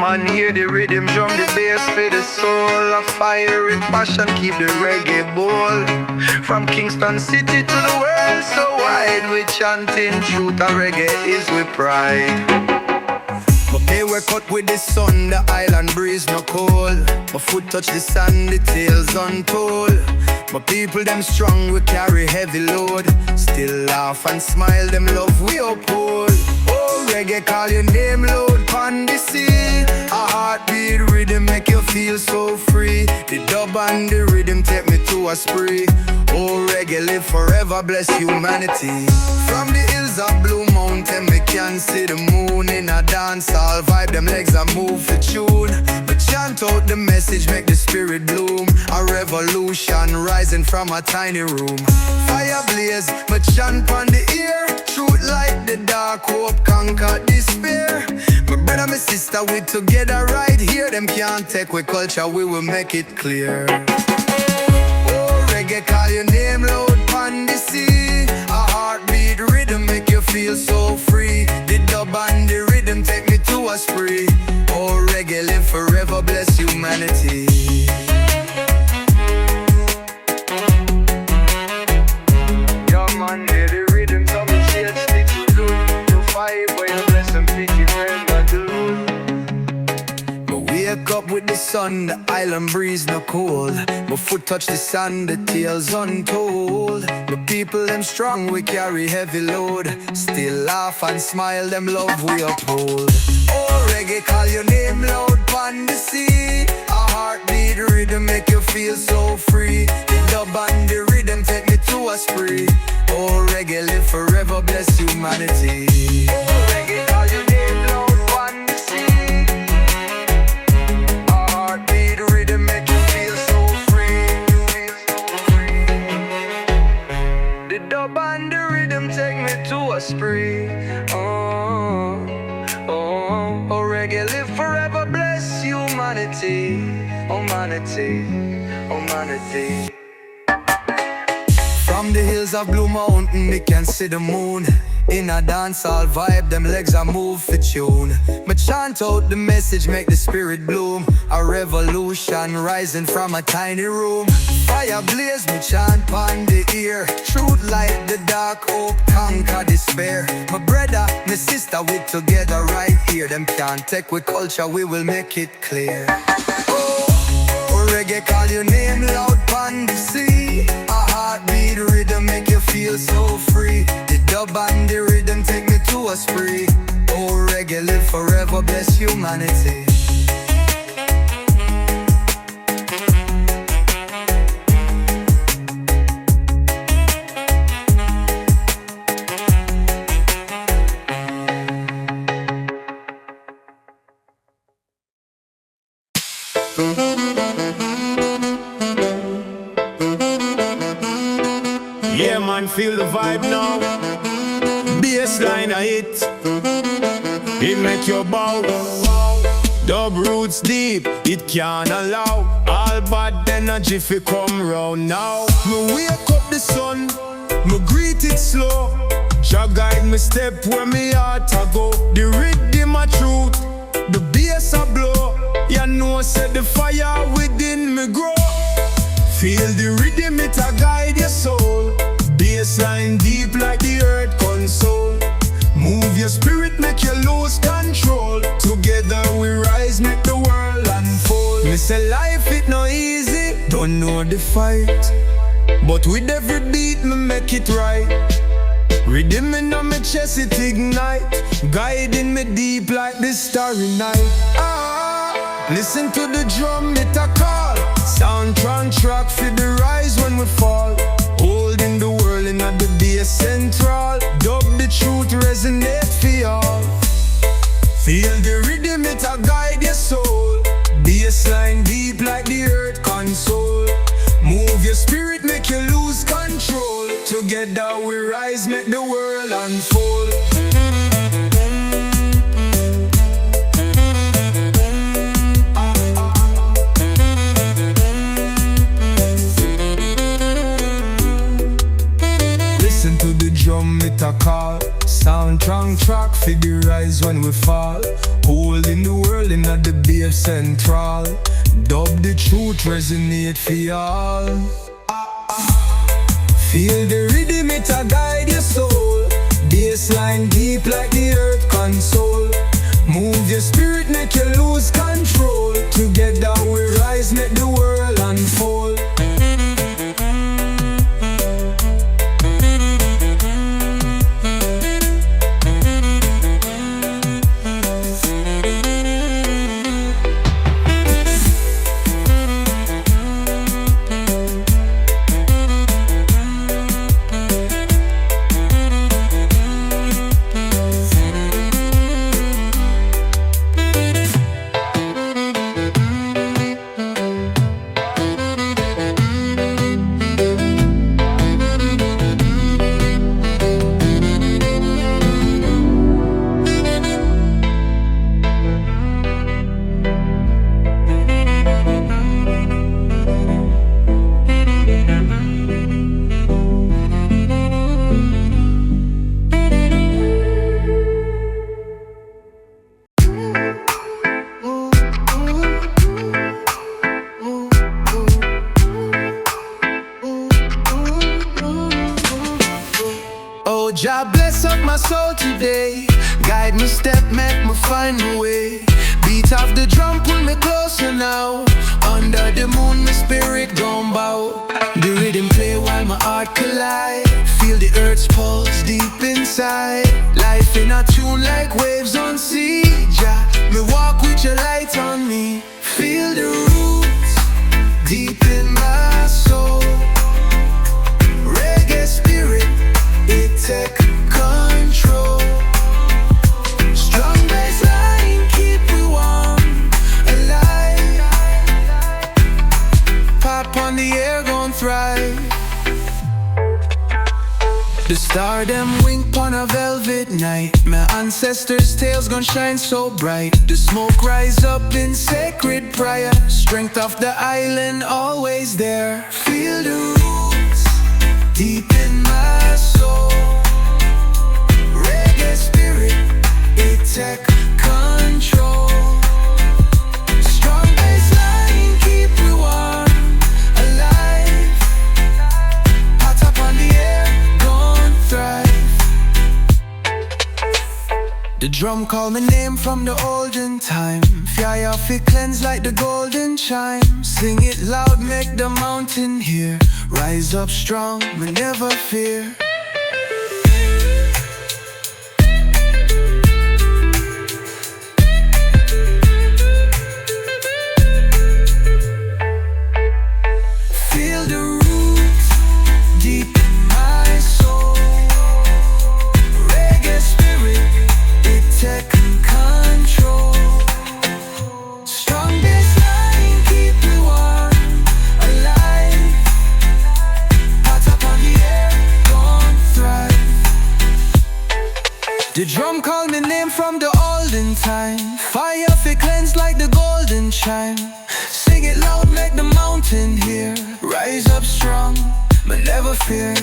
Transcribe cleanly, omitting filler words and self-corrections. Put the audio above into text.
man, hear the rhythm, drum the bass for the soul. A fire with passion, keep the reggae bold. From Kingston City to the world so wide, we chanting truth, a reggae is with pride. Okay, we're cut with the sun, the island breeze no cold. My foot touch the sand, the tales untold. My people them strong, we carry heavy load. Still laugh and smile, them love we uphold. Oh, reggae call your name loud pon the sea. A heartbeat rhythm make you feel so free. The dub and the rhythm take me to a spree. Oh, reggae live forever, bless humanity. From the hills of Blue Mountain, we can see the moon. In a dance all vibe, them legs are move for tune. But chant out the message, make the spirit bloom. A revolution rising from a tiny room. Fire blaze, but chant on the ear. Truth like the dark, hope conquer despair. My brother, my sister, we together right here. Them can't take we culture, we will make it clear. Reggae call your name loud pon the sea. A heartbeat rhythm make you feel so free. The dub and the rhythm take me to a spree. Oh, reggae live forever, bless humanity. Yeah man, hear the rhythm, some shade stick to do. To fight where you bless and pick your friend and do. Wake up with the sun, the island breeze no cold. My foot touch the sand, the tales untold. My people them strong, we carry heavy load. Still laugh and smile, them love we uphold. Oh, reggae call your name loud pon the sea. A heartbeat rhythm make you feel so free. The dub and the rhythm take me to a spree. Oh, reggae live forever, bless humanity. Oh, reggae call your name loud pon the sea. And the rhythm take me to a spree. Oh, oh, oh, reggae live forever, bless humanity. Humanity, humanity. From the hills of Blue Mountain, they can see the moon. In a dancehall vibe, them legs are move for tune. Me chant out the message, make the spirit bloom. A revolution rising from a tiny room. Fire blaze, me chant pon the ear. Truth like the dark, hope conquer despair. My brother, my sister, we together right here. Them can't take with culture, we will make it clear. Oh, reggae call your name loud pon the sea. A heartbeat rhythm make you feel so free. The dub and the rhythm take me to a spree. Oh, reggae live forever, bless humanity. Yeah man, feel the vibe now. Bassline a hit, it make you bow. Dub roots deep, it can't allow all bad energy fi come round now. Me wake up the sun, me greet it slow. Jah guide me step where me heart a go. The rhythm a truth, the bass a blow. You know say the fire within me grow. Feel the rhythm, it a guide your soul. Bassline deep like the earth console. Move your spirit, make you lose control. Together we rise, make the world unfold. Me say life it no easy, don't know the fight. But with every beat me make it right. Rhythm in my chest it ignite, guiding me deep like the starry night. Listen to the drum, it a call. Soundtrack track for the rise when we fall. Holding the world in at the bass central. Dub the truth resonate for all. Feel the rhythm, it a guide your soul. Bassline deep like the earth console. Move your spirit, make you lose control. Together we rise, make the world unfold. Listen to the drum, it a call. Soundtrack track for the rise when we fall. Holding the world in the bass central. Dub the truth resonate for y'all. Feel the rhythm, it a guide your soul. Bassline deep like the earth console. Move your spirit, make you lose control. Together we rise, make the world unfold. Jah bless up my soul today. Guide my step, make me find my way. Beat off the drum, pull me closer now. Under the moon, my spirit gon' bow. The rhythm play while my heart collide. Feel the earth's pulse deep inside. Life in a tune like waves on sea. Jah, me walk with your light on me. Feel the roots deep in my soul. Reggae spirit, it take control. Strong bassline keep me warm, alive. Pop on the air, gon' thrive. The star them wink on a velvet night. My ancestors' tales gon' shine so bright. The smoke rise up in sacred prayer. Strength of the island always there. Feel the roots deep in my soul. Reggae spirit, it take control. Strong bassline keep me warm, alive. Hot up on the air, gon' thrive. The drum call my name from the olden time. Fire fit cleanse like the golden chime. Sing it loud, make the mountain hear. Rise up strong, but never fear. Feel the roots deep in my soul. Reggae spirit, it take control. Strong bassline keep me warm, alive. Hot up on the air, gon' thrive. The drum call me name from the olden time. Fire fi cleanse like the golden chime. Sing it loud, make the mountain hear. Rise up strong, but never fear.